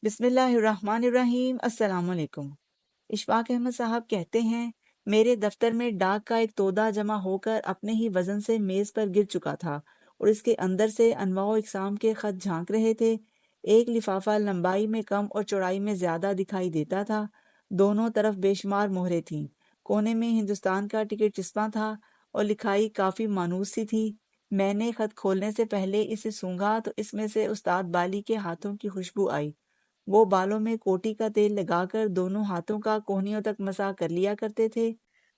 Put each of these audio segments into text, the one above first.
بسم اللہ الرحمن الرحیم۔ السلام علیکم۔ اشفاق احمد صاحب کہتے ہیں، میرے دفتر میں ڈاک کا ایک تودا جمع ہو کر اپنے ہی وزن سے میز پر گر چکا تھا اور اس کے اندر سے انواع و اقسام کے خط جھانک رہے تھے۔ ایک لفافہ لمبائی میں کم اور چوڑائی میں زیادہ دکھائی دیتا تھا۔ دونوں طرف بے شمار مہریں تھیں۔ کونے میں ہندوستان کا ٹکٹ چسپاں تھا اور لکھائی کافی مانوس سی تھی۔ میں نے خط کھولنے سے پہلے اسے سونگھا تو اس میں سے استاد بالی کے ہاتھوں کی خوشبو آئی۔ وہ بالوں میں کوٹی کا تیل لگا کر دونوں ہاتھوں کا کوہنیوں تک مسح کر لیا کرتے تھے۔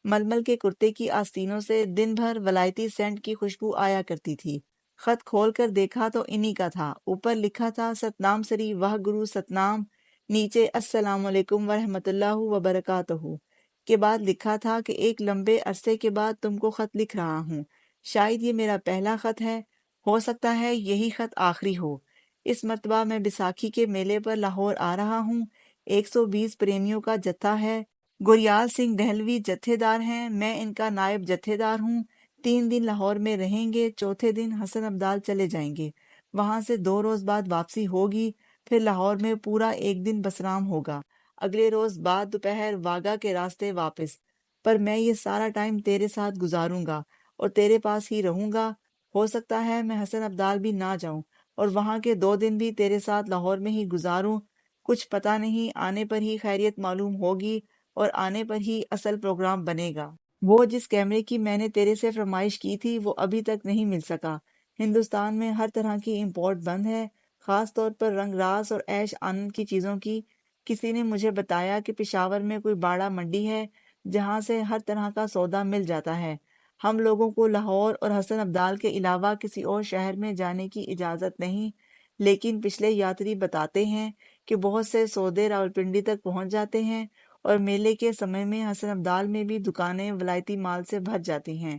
ململ کے کرتے کی آستینوں سے دن بھر ولایتی سینٹ کی خوشبو آیا کرتی تھی۔ خط کھول کر دیکھا تو انہی کا تھا۔ اوپر لکھا تھا ستنام سری واہ گرو ستنام، نیچے السلام علیکم ورحمۃ اللہ وبرکاتہ کے بعد لکھا تھا کہ ایک لمبے عرصے کے بعد تم کو خط لکھ رہا ہوں۔ شاید یہ میرا پہلا خط ہے، ہو سکتا ہے یہی خط آخری ہو۔ اس مرتبہ میں بیساکھی کے میلے پر لاہور آ رہا ہوں۔ 120 پریمیوں کا جتھا ہے۔ گوریال سنگھ دہلوی جتھے دار ہیں، میں ان کا نائب جتھے دار ہوں۔ 3 دن لاہور میں رہیں گے، چوتھے دن حسن ابدال چلے جائیں گے۔ وہاں سے 2 روز بعد واپسی ہوگی، پھر لاہور میں پورا 1 دن بسرام ہوگا۔ اگلے روز بعد دوپہر واگا کے راستے واپس۔ پر میں یہ سارا ٹائم تیرے ساتھ گزاروں گا اور تیرے پاس ہی رہوں گا۔ ہو سکتا ہے میں حسن ابدال بھی نہ جاؤں اور وہاں کے 2 دن بھی تیرے ساتھ لاہور میں ہی گزاروں۔ کچھ پتہ نہیں، آنے پر ہی خیریت معلوم ہوگی اور آنے پر ہی اصل پروگرام بنے گا۔ وہ جس کیمرے کی میں نے تیرے سے فرمائش کی تھی وہ ابھی تک نہیں مل سکا۔ ہندوستان میں ہر طرح کی امپورٹ بند ہے، خاص طور پر رنگ راس اور عیش آنند کی چیزوں کی۔ کسی نے مجھے بتایا کہ پشاور میں کوئی باڑہ منڈی ہے جہاں سے ہر طرح کا سودا مل جاتا ہے۔ ہم لوگوں کو لاہور اور حسن ابدال کے علاوہ کسی اور شہر میں جانے کی اجازت نہیں، لیکن پچھلے یاتری بتاتے ہیں کہ بہت سے سودے راولپنڈی تک پہنچ جاتے ہیں اور میلے کے سمے میں حسن ابدال میں بھی دکانیں ولایتی مال سے بھر جاتی ہیں۔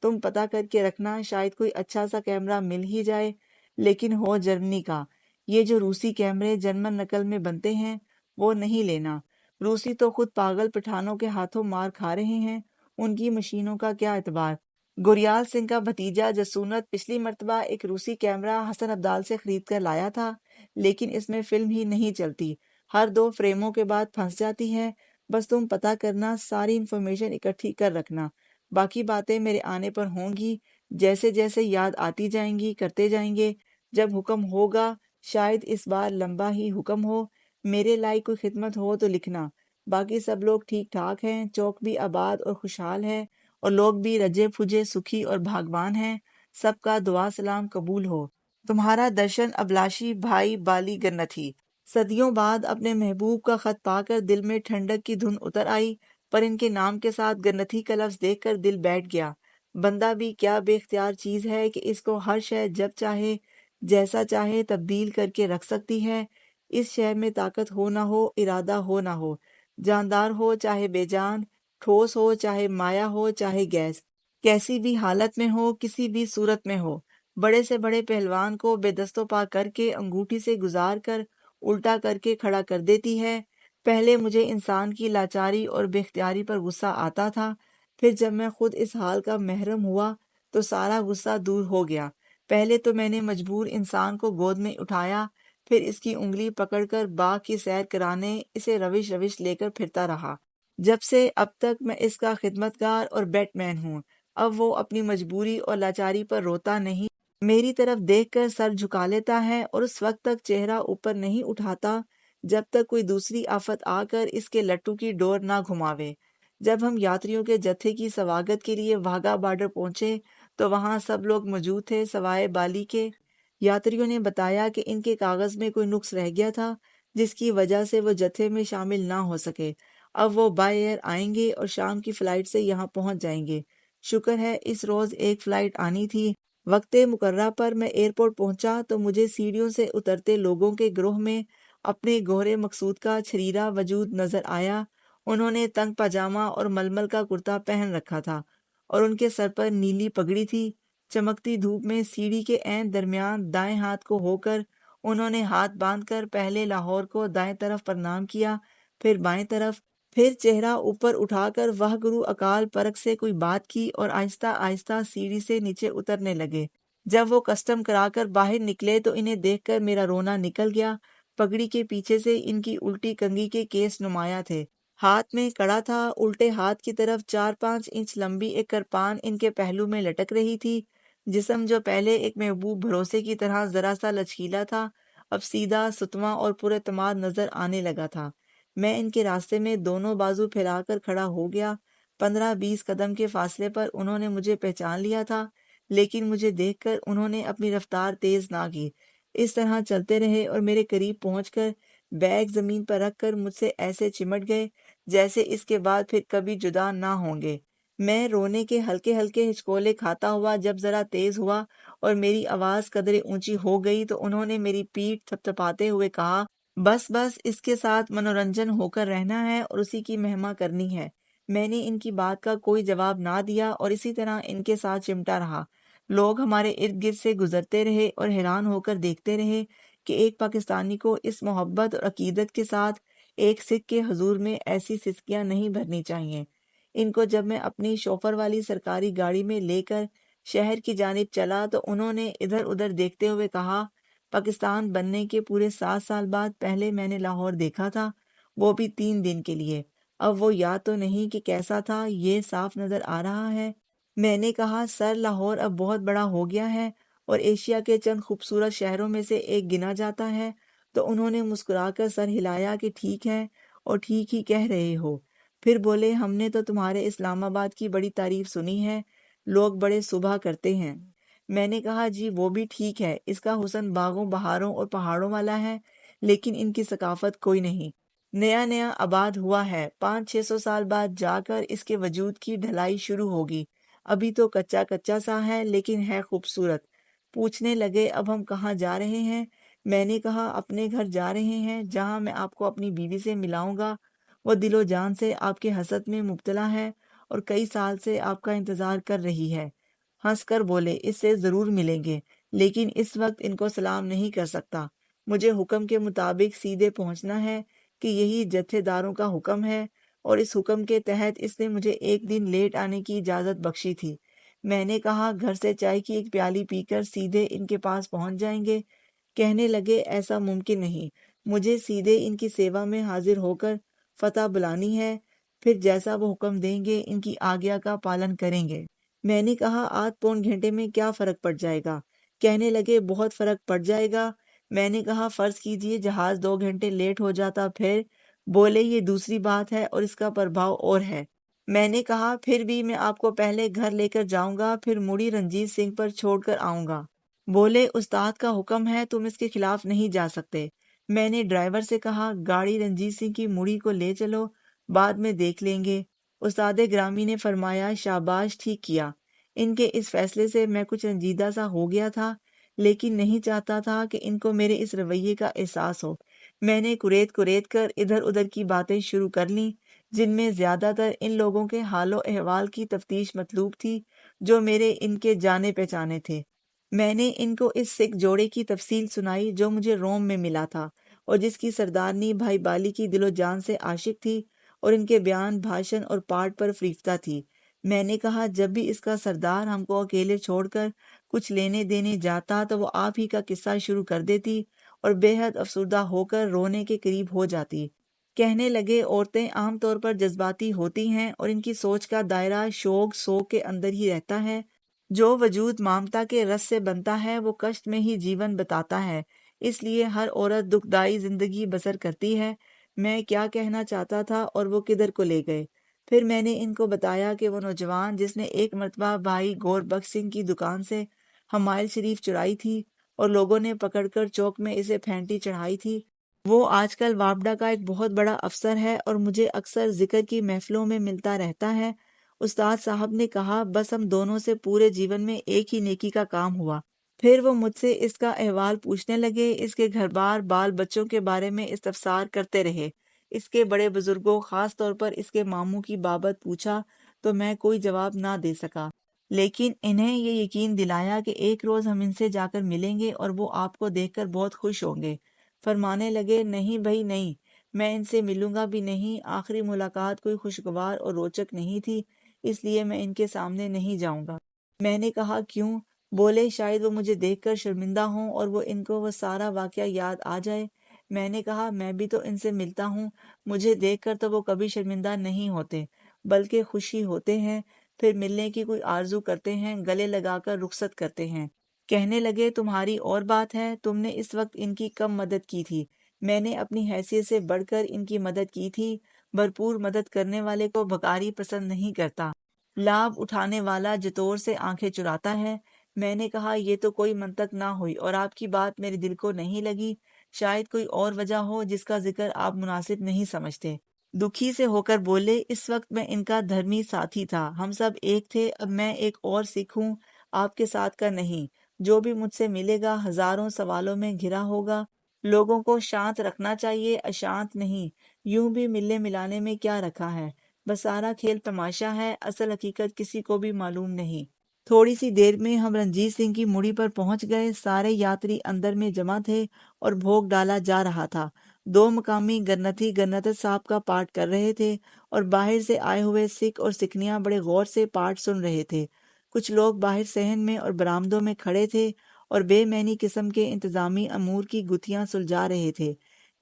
تم پتہ کر کے رکھنا، شاید کوئی اچھا سا کیمرہ مل ہی جائے، لیکن ہو جرمنی کا۔ یہ جو روسی کیمرے جرمن نقل میں بنتے ہیں وہ نہیں لینا۔ روسی تو خود پاگل پٹھانوں کے ہاتھوں مار کھا رہے ہیں، ان کی مشینوں کا کیا اعتبار۔ گوریال سنگھ کا بھتیجا جسونت پچھلی مرتبہ ایک روسی کیمرہ حسن ابدال سے خرید کر لایا تھا، لیکن اس میں فلم ہی نہیں چلتی، ہر 2 فریموں کے بعد پھنس جاتی ہے۔ بس تم پتہ کرنا، ساری انفارمیشن اکٹھی کر رکھنا، باقی باتیں میرے آنے پر ہوں گی، جیسے جیسے یاد آتی جائیں گی کرتے جائیں گے۔ جب حکم ہوگا، شاید اس بار لمبا ہی حکم ہو، میرے لائق کوئی خدمت ہو تو لکھنا۔ باقی سب لوگ ٹھیک ٹھاک ہیں، چوک بھی آباد اور خوشحال ہے اور لوگ بھی رجے پھجے سکھی اور بھاگوان ہیں۔ سب کا دعا سلام قبول ہو۔ تمہارا درشن ابلاشی بھائی بالی گنتھی۔ صدیوں بعد اپنے محبوب کا خط پا کر دل میں ٹھنڈک کی دھن اتر آئی، پر ان کے نام کے ساتھ گنتھی کا لفظ دیکھ کر دل بیٹھ گیا۔ بندہ بھی کیا بے اختیار چیز ہے کہ اس کو ہر شے جب چاہے جیسا چاہے تبدیل کر کے رکھ سکتی ہے۔ اس شے میں طاقت ہو نہ ہو، ارادہ ہو نہ ہو، جاندار ہو چاہے بے جان، ٹھوس ہو چاہے مایا ہو چاہے گیس، کیسی بھی حالت میں ہو، کسی بھی صورت میں ہو، بڑے سے بڑے پہلوان کو بے دست و پا کر کے انگوٹھی سے گزار کر الٹا کر کے کھڑا کر دیتی ہے۔ پہلے مجھے انسان کی لاچاری اور بے اختیاری پر غصہ آتا تھا، پھر جب میں خود اس حال کا محرم ہوا تو سارا غصہ دور ہو گیا۔ پہلے تو میں نے مجبور انسان کو گود میں اٹھایا، پھر اس کی انگلی پکڑ کر باغ کی سیر کرانے اسے روش روش لے کر پھرتا رہا۔ جب سے اب تک میں اس کا خدمتگار اور بیٹ مین ہوں۔ اب وہ اپنی مجبوری اور لاچاری پر روتا نہیں، میری طرف دیکھ کر سر جھکا لیتا ہے اور اس وقت تک چہرہ اوپر نہیں اٹھاتا جب تک کوئی دوسری آفت آ کر اس کے لٹو کی ڈور نہ گھماوے۔ جب ہم یاتریوں کے جتھے کی سواگت کے لیے واہگہ بارڈر پہنچے تو وہاں سب لوگ موجود تھے سوائے بالی کے۔ یاتریوں نے بتایا کہ ان کے کاغذ میں کوئی نقص رہ گیا تھا جس کی وجہ سے وہ جتھے میں شامل نہ ہو سکے۔ اب وہ بائی ایئر آئیں گے اور شام کی فلائٹ سے یہاں پہنچ جائیں گے۔ شکر ہے اس روز ایک فلائٹ آنی تھی۔ وقت مقررہ پر میں ایئرپورٹ پہنچا تو مجھے سیڑھیوں سے اترتے لوگوں کے گروہ میں اپنے گہرے مقصود کا چھریرا وجود نظر آیا۔ انہوں نے تنگ پاجامہ اور ململ کا کرتا پہن رکھا تھا اور ان کے سر پر نیلی پگڑی تھی۔ چمکتی دھوپ میں سیڑھی کے عین درمیان دائیں ہاتھ کو ہو کر انہوں نے ہاتھ باندھ کر پہلے لاہور کو دائیں طرف پرنام کیا، پھر بائیں طرف، پھر چہرہ اوپر اٹھا کر واہ گرو اکال پرک سے کوئی بات کی اور آہستہ آہستہ سیڑھی سے نیچے اترنے لگے۔ جب وہ کسٹم کرا کر باہر نکلے تو انہیں دیکھ کر میرا رونا نکل گیا۔ پگڑی کے پیچھے سے ان کی الٹی کنگھی کے کیس نمایاں تھے، ہاتھ میں کڑا تھا، الٹے ہاتھ کی طرف 4-5 انچ لمبی ایک کرپان ان کے پہلو میں لٹک رہی تھی۔ جسم جو پہلے ایک محبوب بھروسے کی طرح ذرا سا لچکیلا تھا، اب سیدھا، ستواں اور پراعتماد نظر آنے لگا تھا۔ میں ان کے راستے میں دونوں بازو پھیلا کر کھڑا ہو گیا۔ 15-20 قدم کے فاصلے پر انہوں نے مجھے پہچان لیا تھا، لیکن مجھے دیکھ کر انہوں نے اپنی رفتار تیز نہ کی۔ اس طرح چلتے رہے اور میرے قریب پہنچ کر بیگ زمین پر رکھ کر مجھ سے ایسے چمٹ گئے جیسے اس کے بعد پھر کبھی جدا نہ ہوں گے۔ میں رونے کے ہلکے ہلکے ہچکولے کھاتا ہوا جب ذرا تیز ہوا اور میری آواز قدرے اونچی ہو گئی تو انہوں نے میری پیٹھ تھپتھپاتے ہوئے کہا، بس بس، اس کے ساتھ منورنجن ہو کر رہنا ہے اور اسی کی مہما کرنی ہے۔ میں نے ان کی بات کا کوئی جواب نہ دیا اور اسی طرح ان کے ساتھ چمٹا رہا۔ لوگ ہمارے ارد گرد سے گزرتے رہے اور حیران ہو کر دیکھتے رہے کہ ایک پاکستانی کو اس محبت اور عقیدت کے ساتھ ایک سکھ کے حضور میں ایسی سسکیاں نہیں بھرنی چاہیے۔ ان کو جب میں اپنی شوفر والی سرکاری گاڑی میں لے کر شہر کی جانب چلا تو انہوں نے ادھر ادھر دیکھتے ہوئے کہا، پاکستان بننے کے پورے 7 سال بعد پہلے میں نے لاہور دیکھا تھا، وہ بھی 3 دن کے لیے۔ اب وہ یاد تو نہیں کہ کیسا تھا، یہ صاف نظر آ رہا ہے۔ میں نے کہا، سر، لاہور اب بہت بڑا ہو گیا ہے اور ایشیا کے چند خوبصورت شہروں میں سے ایک گنا جاتا ہے۔ تو انہوں نے مسکرا کر سر ہلایا کہ ٹھیک ہے اور ٹھیک ہی کہہ رہے ہو۔ پھر بولے، ہم نے تو تمہارے اسلام آباد کی بڑی تعریف سنی ہے، لوگ بڑے صبح کرتے ہیں۔ میں نے کہا، جی وہ بھی ٹھیک ہے، اس کا حسن باغوں بہاروں اور پہاڑوں والا ہے، لیکن ان کی ثقافت کوئی نہیں۔ نیا نیا آباد ہوا ہے، 500-600 سال بعد جا کر اس کے وجود کی ڈھلائی شروع ہوگی۔ ابھی تو کچا کچا سا ہے لیکن ہے خوبصورت۔ پوچھنے لگے، اب ہم کہاں جا رہے ہیں؟ میں نے کہا، اپنے گھر جا رہے ہیں، جہاں میں آپ کو اپنی بیوی سے ملاؤں گا۔ وہ دل و جان سے آپ کے حسد میں مبتلا ہے اور کئی سال سے آپ کا انتظار کر رہی ہے۔ ہنس کر بولے، اس سے ضرور ملیں گے، لیکن اس وقت ان کو سلام نہیں کر سکتا۔ مجھے حکم کے مطابق سیدھے پہنچنا ہے کہ یہی جتھے داروں کا حکم ہے، اور اس حکم کے تحت اس نے مجھے ایک دن لیٹ آنے کی اجازت بخشی تھی۔ میں نے کہا، گھر سے چائے کی ایک پیالی پی کر سیدھے ان کے پاس پہنچ جائیں گے؟ کہنے لگے، ایسا ممکن نہیں، مجھے سیدھے ان کی سیوا میں حاضر ہو کر فتح بلانی ہے، پھر جیسا وہ حکم دیں گے ان کی آگیا کا پالن کریں گے۔ میں نے کہا، آدھ پون گھنٹے میں کیا فرق پڑ جائے گا؟ کہنے لگے، بہت فرق پڑ جائے گا۔ میں نے کہا، فرض کیجئے جہاز 2 گھنٹے لیٹ ہو جاتا پھر؟ بولے، یہ دوسری بات ہے اور اس کا پربھاؤ اور ہے۔ میں نے کہا، پھر بھی میں آپ کو پہلے گھر لے کر جاؤں گا، پھر مڑی رنجیت سنگھ پر چھوڑ کر آؤں گا۔ بولے، استاد کا حکم ہے، تم اس کے خلاف نہیں جا سکتے۔ میں نے ڈرائیور سے کہا، گاڑی رنجیت سنگھ کی مڑی کو لے چلو، بعد میں دیکھ لیں گے۔ استاد گرامی نے فرمایا، شاباش، ٹھیک کیا۔ ان کے اس فیصلے سے میں کچھ رنجیدہ سا ہو گیا تھا، لیکن نہیں چاہتا تھا کہ ان کو میرے اس رویے کا احساس ہو۔ میں نے کریت کریت کر ادھر ادھر کی باتیں شروع کر لیں، جن میں زیادہ تر ان لوگوں کے حال و احوال کی تفتیش مطلوب تھی جو میرے ان کے جانے پہچانے تھے۔ میں نے ان کو اس سکھ جوڑے کی تفصیل سنائی جو مجھے روم میں ملا تھا اور جس کی سردارنی بھائی بالی کی دل و جان سے عاشق تھی اور ان کے بیان، بھاشن اور پاٹ پر فریفتہ تھی۔ میں نے کہا، جب بھی اس کا سردار ہم کو اکیلے چھوڑ کر کچھ لینے دینے جاتا تو وہ آپ ہی کا قصہ شروع کر دیتی اور بے حد افسردہ ہو کر رونے کے قریب ہو جاتی۔ کہنے لگے، عورتیں عام طور پر جذباتی ہوتی ہیں اور ان کی سوچ کا دائرہ شوق سوگ کے اندر ہی رہتا ہے۔ جو وجود مامتا کے رس سے بنتا ہے وہ کشٹ میں ہی جیون بتاتا ہے، اس لیے ہر عورت دکھ دائی زندگی بسر کرتی ہے۔ میں کیا کہنا چاہتا تھا اور وہ کدھر کو لے گئے۔ پھر میں نے ان کو بتایا کہ وہ نوجوان جس نے ایک مرتبہ بھائی گور بخش سنگھ کی دکان سے حمائل شریف چرائی تھی اور لوگوں نے پکڑ کر چوک میں اسے پھینٹی چڑھائی تھی، وہ آج کل وابڈا کا ایک بہت بڑا افسر ہے اور مجھے اکثر ذکر کی محفلوں میں ملتا رہتا ہے۔ استاد صاحب نے کہا، بس ہم دونوں سے پورے جیون میں ایک ہی نیکی کا کام ہوا۔ پھر وہ مجھ سے اس کا احوال پوچھنے لگے، اس کے گھر بار بال بچوں کے بارے میں استفسار کرتے رہے۔ اس کے بڑے بزرگوں، خاص طور پر اس کے ماموں کی بابت پوچھا تو میں کوئی جواب نہ دے سکا، لیکن انہیں یہ یقین دلایا کہ ایک روز ہم ان سے جا کر ملیں گے اور وہ آپ کو دیکھ کر بہت خوش ہوں گے۔ فرمانے لگے، نہیں بھائی نہیں، میں ان سے ملوں گا بھی نہیں، آخری ملاقات کوئی خوشگوار اور روچک نہیں تھی، اس لیے میں ان کے سامنے نہیں جاؤں گا۔ میں نے کہا، کیوں؟ بولے، شاید وہ مجھے دیکھ کر شرمندہ ہوں اور وہ ان کو وہ سارا واقعہ یاد آ جائے۔ میں نے کہا میں بھی تو ان سے ملتا ہوں، مجھے دیکھ کر تو وہ کبھی شرمندہ نہیں ہوتے بلکہ خوشی ہوتے ہیں، پھر ملنے کی کوئی آرزو کرتے ہیں، گلے لگا کر رخصت کرتے ہیں۔ کہنے لگے تمہاری اور بات ہے، تم نے اس وقت ان کی کم مدد کی تھی، میں نے اپنی حیثیت سے بڑھ کر ان کی مدد کی تھی، بھرپور مدد کرنے والے کو بھکاری پسند نہیں کرتا، لابھ اٹھانے والا جتور سے آنکھیں چراتا ہے۔ میں نے کہا یہ تو کوئی منطق نہ ہوئی اور آپ کی بات میرے دل کو نہیں لگی، شاید کوئی اور وجہ ہو جس کا ذکر آپ مناسب نہیں سمجھتے۔ دکھی سے ہو کر بولے اس وقت میں ان کا دھرمی ساتھی تھا، ہم سب ایک تھے، اب میں ایک اور سکھ ہوں، آپ کے ساتھ کا نہیں۔ جو بھی مجھ سے ملے گا ہزاروں سوالوں میں گھرا ہوگا۔ لوگوں کو شانت رکھنا چاہیے، اشانت نہیں۔ یوں بھی ملنے ملانے میں کیا رکھا ہے، بس سارا کھیل تماشا ہے، اصل حقیقت کسی کو بھی معلوم نہیں۔ تھوڑی سی دیر میں ہم رنجیت سنگھ کی مڑی پر پہنچ گئے، سارے یاتری اندر میں جمع تھے اور بھوگ ڈالا جا رہا تھا۔ دو مقامی گرنتھی گرنتت صاحب کا پاٹ کر رہے تھے اور باہر سے آئے ہوئے سکھ اور سکھنیاں بڑے غور سے پاٹ سن رہے تھے۔ کچھ لوگ باہر صحن میں اور برآمدوں میں کھڑے تھے اور بے معنی قسم کے انتظامی امور کی گتھیاں سلجھا رہے تھے۔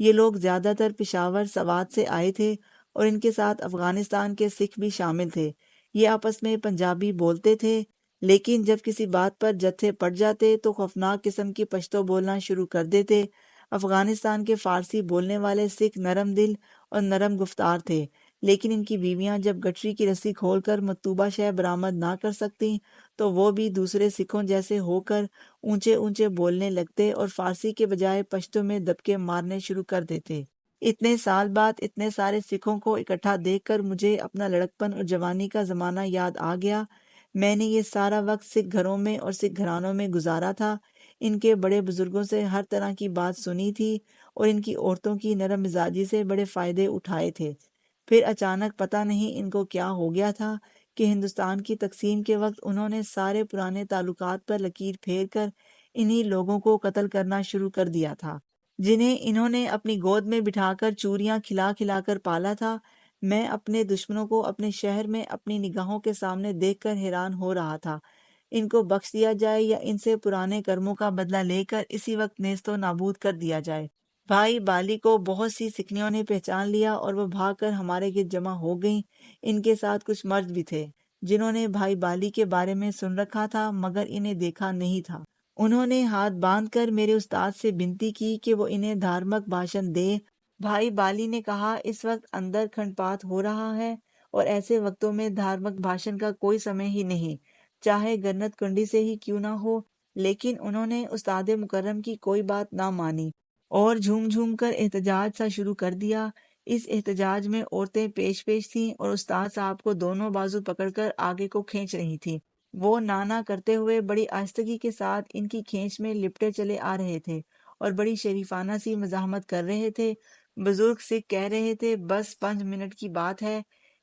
یہ لوگ زیادہ تر پشاور سوات سے آئے تھے اور ان کے ساتھ افغانستان کے سکھ بھی شامل تھے۔ یہ آپس میں پنجابی بولتے تھے، لیکن جب کسی بات پر جتھے پڑ جاتے تو خوفناک قسم کی پشتو بولنا شروع کر دیتے۔ افغانستان کے فارسی بولنے والے سکھ نرم دل اور نرم گفتار تھے، لیکن ان کی بیویاں جب گٹری کی رسی کھول کر مطلوبہ شے برآمد نہ کر سکتیں تو وہ بھی دوسرے سکھوں جیسے ہو کر اونچے اونچے بولنے لگتے اور فارسی کے بجائے پشتو میں دبکے مارنے شروع کر دیتے۔ اتنے سال بعد اتنے سارے سکھوں کو اکٹھا دیکھ کر مجھے اپنا لڑکپن اور جوانی کا زمانہ یاد آ گیا۔ میں نے یہ سارا وقت سکھ گھروں میں اور سکھ گھرانوں میں گزارا تھا، ان کے بڑے بزرگوں سے ہر طرح کی بات سنی تھی اور ان کی عورتوں کی نرم مزاجی سے بڑے فائدے اٹھائے تھے۔ پھر اچانک پتہ نہیں ان کو کیا ہو گیا تھا کہ ہندوستان کی تقسیم کے وقت انہوں نے سارے پرانے تعلقات پر لکیر پھیر کر انہی لوگوں کو قتل کرنا شروع کر دیا تھا جنہیں انہوں نے اپنی گود میں بٹھا کر چوریاں کھلا کھلا کر پالا تھا۔ میں اپنے دشمنوں کو اپنے شہر میں اپنی نگاہوں کے سامنے دیکھ کر حیران ہو رہا تھا۔ ان کو بخش دیا جائے یا ان سے پرانے کرموں کا بدلہ لے کر اسی وقت نیست و نابود کر دیا جائے۔ بھائی بالی کو بہت سی سکھنیوں نے پہچان لیا اور وہ بھاگ کر ہمارے گرد جمع ہو گئیں۔ ان کے ساتھ کچھ مرد بھی تھے جنہوں نے بھائی بالی کے بارے میں سن رکھا تھا مگر انہیں دیکھا نہیں تھا۔ انہوں نے ہاتھ باندھ کر میرے استاد سے بنتی کی کہ وہ انہیں دھارمک بھاشن دے۔ بھائی بالی نے کہا اس وقت اندر کھنڈ پات ہو رہا ہے اور ایسے وقتوں میں دھارمک بھاشن کا کوئی سمے ہی نہیں، چاہے گنت کنڈی سے ہی کیوں نہ ہو۔ لیکن انہوں نے استاد مکرم کی کوئی بات نہ مانی اور جھوم جھوم کر احتجاج سا شروع کر دیا۔ اس احتجاج میں عورتیں پیش پیش تھیں اور استاد صاحب کو دونوں بازو پکڑ کر آگے کو کھینچ رہی تھیں۔ وہ نانا کرتے ہوئے بڑی آہستگی کے ساتھ ان کی کھینچ میں لپٹے چلے آ رہے تھے اور بڑی شریفانہ سی مزاحمت کر رہے تھے۔ بزرگ سکھ کہہ رہے تھے بس 5 منٹ کی بات ہے،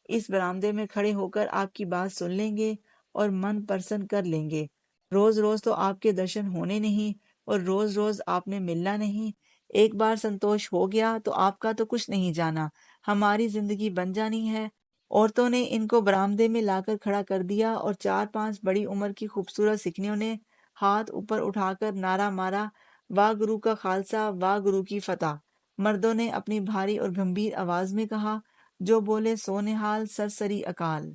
اس برآمدے میں کھڑے ہو کر آپ کی بات سن لیں گے اور من پرسن کر لیں گے۔ روز روز تو آپ کے درشن ہونے نہیں اور روز روز آپ نے ملنا نہیں، ایک بار سنتوش ہو گیا تو آپ کا تو کچھ نہیں جانا، ہماری زندگی بن جانی ہے۔ عورتوں نے ان کو برآمدے میں لا کر کھڑا کر دیا اور 4-5 بڑی عمر کی خوبصورت سکھنیوں نے ہاتھ اوپر اٹھا کر نعرہ مارا، واہ گرو کا خالصہ، واہ گرو کی فتح۔ مردوں نے اپنی بھاری اور گمبھیر آواز میں کہا، جو بولے سو نہال سرسری اکال۔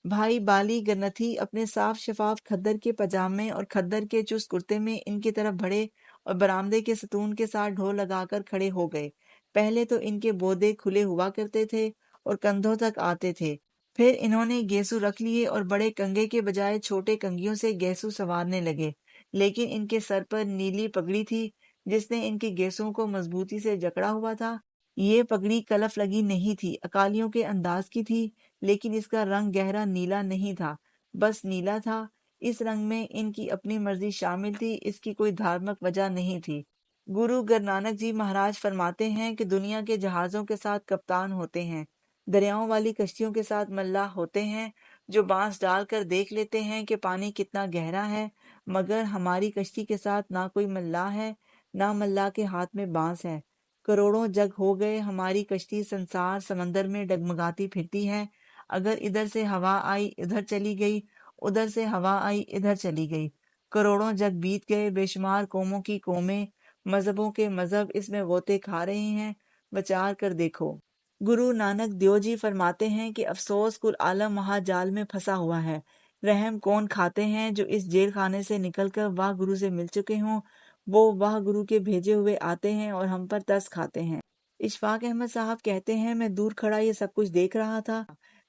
بھائی بالی گرنتھی اپنے صاف شفاف کھدر کے پاجامے اور کھدر کے چست کرتے میں ان کی طرف بڑھے اور برآمدے کے ستون کے ساتھ ڈھول لگا کر کھڑے ہو گئے۔ پہلے تو ان کے بودے کھلے ہوا کرتے تھے اور کندھوں تک آتے تھے، پھر انہوں نے گیسو رکھ لیے اور بڑے کنگے کے بجائے چھوٹے کنگیوں سے گیسو سنوارنے لگے، لیکن ان کے سر پر نیلی پگڑی تھی جس نے ان کے گیسوں کو مضبوطی سے جکڑا ہوا تھا۔ یہ پگڑی کلف لگی نہیں تھی، اکالیوں کے انداز کی تھی، لیکن اس کا رنگ گہرا نیلا نہیں تھا، بس نیلا تھا۔ اس رنگ میں ان کی اپنی مرضی شامل تھی، اس کی کوئی دھارمک وجہ نہیں تھی۔ گرو گرنانک جی مہاراج فرماتے ہیں کہ دنیا کے جہازوں کے ساتھ کپتان ہوتے ہیں، دریاؤں والی کشتیوں کے ساتھ ملاح ہوتے ہیں جو بانس ڈال کر دیکھ لیتے ہیں کہ پانی کتنا گہرا ہے، مگر ہماری کشتی کے ساتھ نہ کوئی ملاح ہے، نہ ملاح کے ہاتھ میں بانس ہے۔ کروڑوں جگ ہو گئے ہماری کشتی سنسار سمندر میں ڈگمگاتی پھرتی ہے، اگر ادھر سے ہوا آئی ادھر چلی گئی، ادھر سے ہوا آئی ادھر چلی گئی۔ کروڑوں جگ بیت گئے، بے شمار قوموں کی قومیں مذہبوں کے مذہب اس میں غوطے کھا رہے ہیں، بچار کر دیکھو۔ گرو نانک دیو جی فرماتے ہیں کہ افسوس کل عالم مہا جال میں پھنسا ہوا ہے۔ رحم کون کھاتے ہیں جو اس جیل خانے سے نکل کر واہ گرو سے مل چکے ہوں، وہ واہ گرو کے بھیجے ہوئے آتے ہیں اور ہم پر ترس کھاتے ہیں۔ اشفاق احمد صاحب کہتے ہیں میں دور کھڑا یہ سب کچھ دیکھ رہا تھا،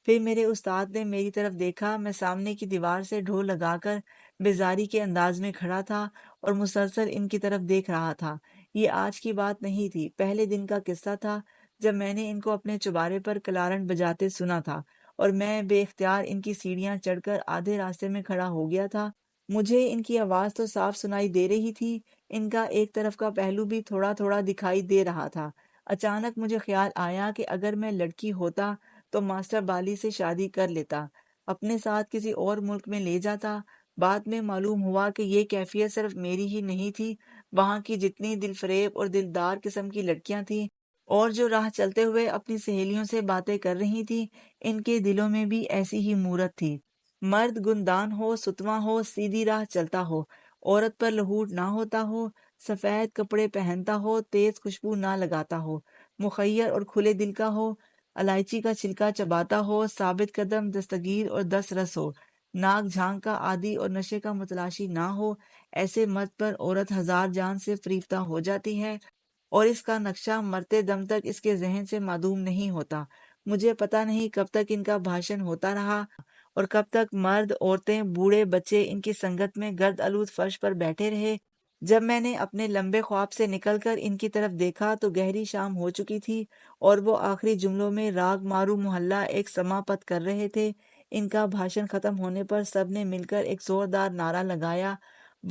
پھر میرے استاد نے میری طرف دیکھا، میں سامنے کی دیوار سے ڈھول لگا کر بیزاری کے انداز میں کھڑا تھا اور مسلسل ان کی طرف دیکھ رہا تھا۔ یہ آج کی بات نہیں تھی، پہلے دن کا قصہ تھا جب میں نے ان کو اپنے چوبارے پر کلارن بجاتے سنا تھا اور میں بے اختیار ان کی سیڑھیاں چڑھ کر آدھے راستے میں کھڑا ہو گیا تھا۔ مجھے ان کی آواز تو صاف سنائی دے رہی تھی، ان کا ایک طرف کا پہلو بھی تھوڑا تھوڑا دکھائی دے رہا تھا۔ اچانک مجھے خیال آیا کہ اگر میں لڑکی ہوتا تو ماسٹر بالی سے شادی کر لیتا، اپنے ساتھ کسی اور ملک میں لے جاتا۔ بعد میں معلوم ہوا کہ یہ کیفیت صرف میری ہی نہیں تھی، وہاں کی جتنی دل فریب اور دلدار قسم کی لڑکیاں تھیں اور جو راہ چلتے ہوئے اپنی سہیلیوں سے باتیں کر رہی تھیں، ان کے دلوں میں بھی ایسی ہی مورت تھی۔ مرد گندان ہو، ستواں ہو، سیدھی راہ چلتا ہو، عورت پر لہوٹ نہ ہوتا ہو، سفید کپڑے پہنتا ہو، تیز خوشبو نہ لگاتا ہو، مخیر اور کھلے دل کا ہو، الائچی کا چھلکا چباتا ہو، ثابت قدم، دستگیر اور دس رس ہو، ناک جھانک کا عادی اور نشے کا متلاشی نہ ہو، ایسے مرد پر عورت ہزار جان سے فریفتہ ہو جاتی ہے اور اس کا نقشہ مرتے دم تک اس کے ذہن سے معدوم نہیں ہوتا۔ مجھے پتہ نہیں کب تک ان کا بھاشن ہوتا رہا اور کب تک مرد، عورتیں، بوڑھے، بچے ان کی سنگت میں گرد آلود فرش پر بیٹھے رہے۔ جب میں نے اپنے لمبے خواب سے نکل کر ان کی طرف دیکھا تو گہری شام ہو چکی تھی اور وہ آخری جملوں میں راگ مارو محلہ ایک سماپت کر رہے تھے۔ ان کا بھاشن ختم ہونے پر سب نے مل کر ایک زوردار نعرہ لگایا،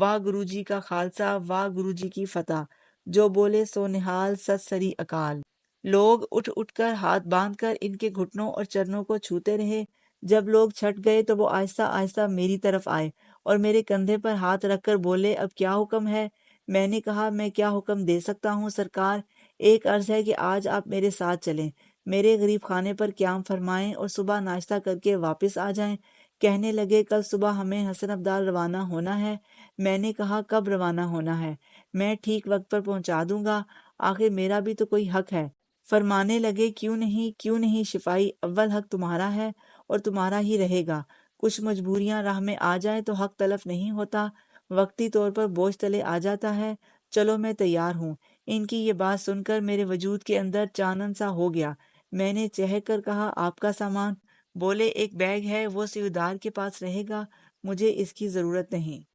واہ گرو جی کا خالصہ، واہ گرو جی کی فتح، جو بولے سو نہال، ست سری اکال۔ لوگ اٹھ اٹھ کر ہاتھ باندھ کر ان کے گھٹنوں اور چرنوں کو چھوتے رہے۔ جب لوگ چھٹ گئے تو وہ آہستہ آہستہ میری طرف آئے اور میرے کندھے پر ہاتھ رکھ کر بولے، اب کیا حکم ہے؟ میں نے کہا، میں کیا حکم دے سکتا ہوں سرکار، ایک عرض ہے کہ آج آپ میرے ساتھ چلیں، میرے غریب خانے پر قیام فرمائیں اور صبح ناشتہ کر کے واپس آ جائیں۔ کہنے لگے، کل صبح ہمیں حسن ابدال روانہ ہونا ہے۔ میں نے کہا، کب روانہ ہونا ہے؟ میں ٹھیک وقت پر پہنچا دوں گا، آخر میرا بھی تو کوئی حق ہے۔ فرمانے لگے، کیوں نہیں، کیوں نہیں شفائی، اول حق تمہارا ہے اور تمہارا ہی رہے گا۔ کچھ مجبوریاں راہ میں آ جائیں تو حق تلف نہیں ہوتا، وقتی طور پر بوجھ تلے آ جاتا ہے۔ چلو میں تیار ہوں۔ ان کی یہ بات سن کر میرے وجود کے اندر چانن سا ہو گیا۔ میں نے چہک کر کہا، آپ کا سامان؟ بولے، ایک بیگ ہے، وہ سیودار کے پاس رہے گا، مجھے اس کی ضرورت نہیں۔